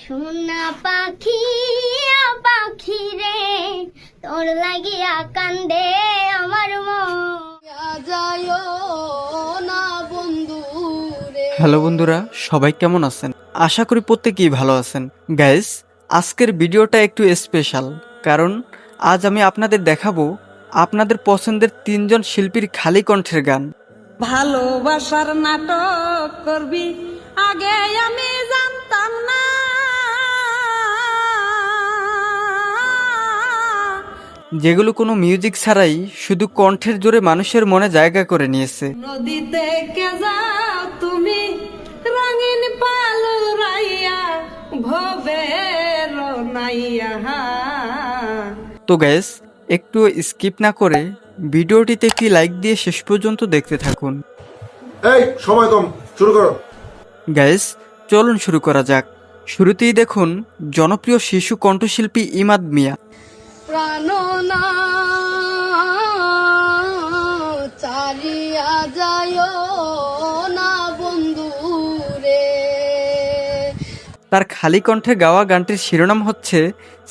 সোনা পাখি পাখি রে তোর লাগিয়া কান্দে আমার মন যায়ও না বন্ধু রে। হ্যালো বন্ধুরা, সবাই কেমন আছেন? আশা করি প্রত্যেকেই ভালো আছেন। গাইস, আজকের ভিডিওটা একটু স্পেশাল, কারণ আজ আমি আপনাদের দেখাবো আপনাদের পছন্দের 3জন শিল্পীর খালি কণ্ঠের গান। ভালোবাসার নাটক করবি আগে আমি জানতাম না, যেগুলো কোনো মিউজিক ছাড়াই শুধু কণ্ঠের জোরে মানুষের মনে জায়গা করে নিয়েছে। নদীতে কে যাও তুমি রঙিন পালু রাইয়া ভবের নাইয়া। তো গাইস, একটু স্কিপ না করে ভিডিওটিতে একটি লাইক দিয়ে শেষ পর্যন্ত দেখতে থাকুন। এই সময় কম, শুরু করো। গাইস, চলুন শুরু করা যাক। শুরুতেই দেখুন জনপ্রিয় শিশু কণ্ঠশিল্পী ইমাদ মিয়া। প্রাণনা চালিয়া যায় না বন্ধু রে। তার খালি কণ্ঠে গাওয়া গানটির শিরোনাম হচ্ছে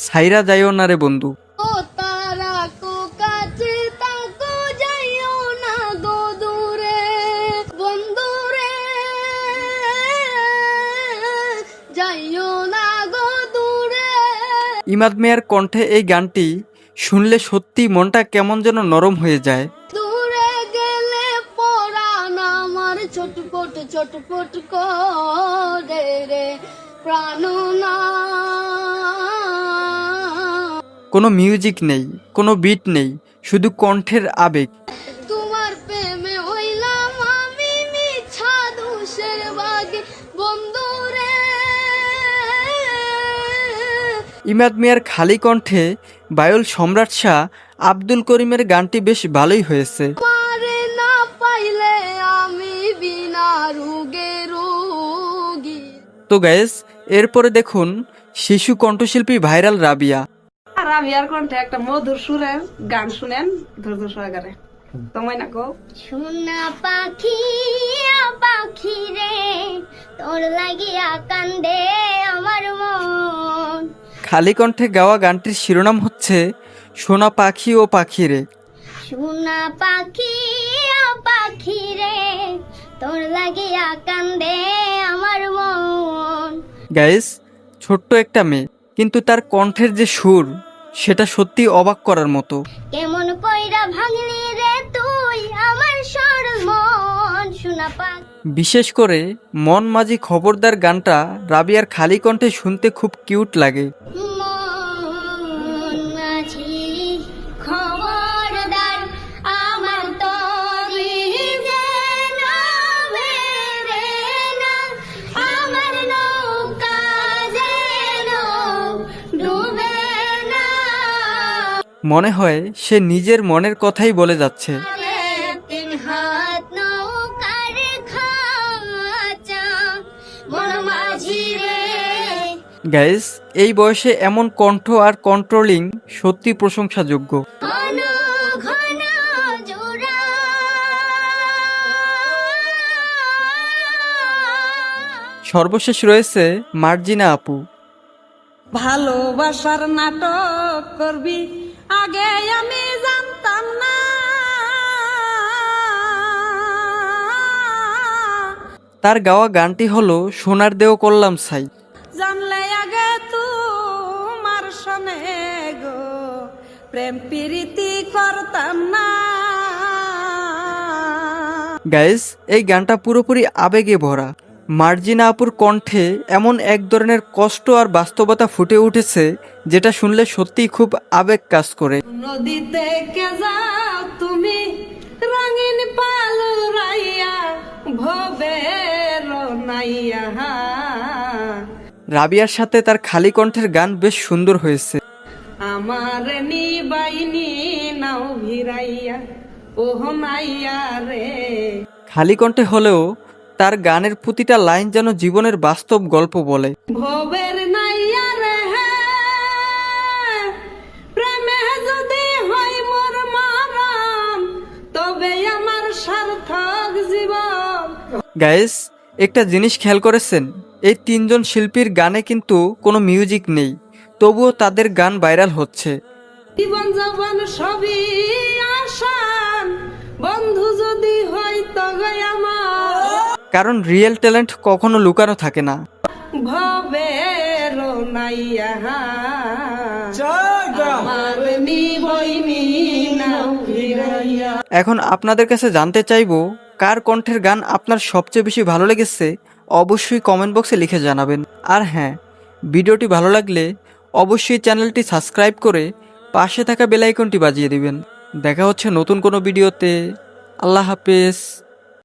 সাইরা যাইও না রে বন্ধু। ও তারা কো কাছে তাকো যাইও না গো দূরে বন্ধু রে, যাইও না গো দূরে। ইমাদ মিয়ার কণ্ঠে এই গানটি শুনলে সত্যি মনটা কেমন যেন নরম হয়ে যায়। দূরে গেলে পরাণ আমার ছটফট ছটফট করে রে প্রাণনা। কোনো মিউজিক নেই, কোনো বিট নেই, শুধু কণ্ঠের আবেগ। তোমার প্রেমে হইলাম আমি মিছা দোষের বাগে বন্ধু রে। ইমাদ মিয়ার খালি কণ্ঠে বায়ুল সম্রাট শাহ আব্দুল করিমের গানটি বেশ ভালোই হয়েছে। মারে না পাইলে আমি বিনা রোগে রোগী। তো গাইস, এরপরে দেখুন শিশু কণ্ঠশিল্পী ভাইরাল রাবিয়া। আর আমি আর কণ্ঠে একটা মধুর সুরের গান শুনেন ধৈর্য সহকারে। তোমায় না গো সোনা পাখি পাখি রে তোর লাগিয়া কান্দে আমার মন। খালি কণ্ঠে গাওয়া গানটির শিরোনাম হচ্ছে সোনা পাখি ও পাখি রে। সোনা পাখি পাখি রে তোর লাগিয়া কান্দে আমার মন। গাইস, ছোট্ট একটা মেয়ে, কিন্তু তার কণ্ঠের যে সুর সেটা সত্যি অবাক করার মতো। কেমন কইরা ভাঙলি রে তুই আমার সরল মন। সোনা পাখি বিশেষ করে মন মাঝি খবরদার গানটা রাবিয়ার খালি কণ্ঠে শুনতে খুব কিউট লাগে। মন মাঝি খবরদার আমার তরি যেন বেরে না, আমার নৌকা যেন ডুবে না। মনে হয় সে নিজের মনের কথাই বলে যাচ্ছে। তিন হাত নৌকার খাঁচা মন মাঝি রে। গাইস, এই বয়সে এমন কণ্ঠ আর কন্ট্রোলিং সত্যি প্রশংসাযোগ্য। ঘন ঘন জোড়া সর্বশেষ রয়েছে মার্জিনা আপু। ভালোবাসার নাটক করবি আগে আমি জানতাম না, তার গাওয়া গানটি হলো সোনার দেও করলাম ছাই। জানলে আগে তোমার সনে গো প্রেম প্রীতি করতাম না। গাইস, এই গানটা পুরোপুরি আবেগে ভরা। মার্জিনা আপুর কণ্ঠে এমন এক ধরনের কষ্ট আর বাস্তবতা ফুটে উঠেছে যেটা শুনলে সত্যিই খুব আবেগ কাজ করে। নদীতে কে যাও তুমি রঙিন পালু রাইয়া ভবের নাইয়া। রাবিয়ার সাথে তার খালি কণ্ঠের গান বেশ সুন্দর হয়েছে। আমার নিবাইনি নাও ভিড়াইয়া ওহ নাইয়া রে। খালি কণ্ঠে হলেও তার গানের প্রতিটা লাইন যেন জীবনের বাস্তব গল্প বলে। ভবের নাইয়া রে প্রেমে যদি হয় মোর মরণ তবে আমার সার্থক জীবন। গাইস, একটা জিনিস খেয়াল করেছেন, এই তিনজন শিল্পীর গানে কিন্তু কোনো মিউজিক নেই, তবুও তাদের গান ভাইরাল হচ্ছে। জীবন যাপন সবই আসান, বন্ধু যদি হয় তবে আমার কারণ রিয়েল ট্যালেন্ট কখনো লুকানো থাকে না। ভবের নাইয়া আমার নিবইনি নাও ফিরাইয়া। এখন আপনাদের কাছে জানতে চাইবো, কার কণ্ঠের গান আপনার সবচেয়ে বেশি ভালো লেগেছে অবশ্যই কমেন্ট বক্সে লিখে জানাবেন। আর হ্যাঁ, ভিডিওটি ভালো লাগলে অবশ্যই চ্যানেলটি সাবস্ক্রাইব করে পাশে থাকা বেল আইকনটি বাজিয়ে দিবেন। দেখা হচ্ছে নতুন কোনো ভিডিওতে। আল্লাহ হাফেজ।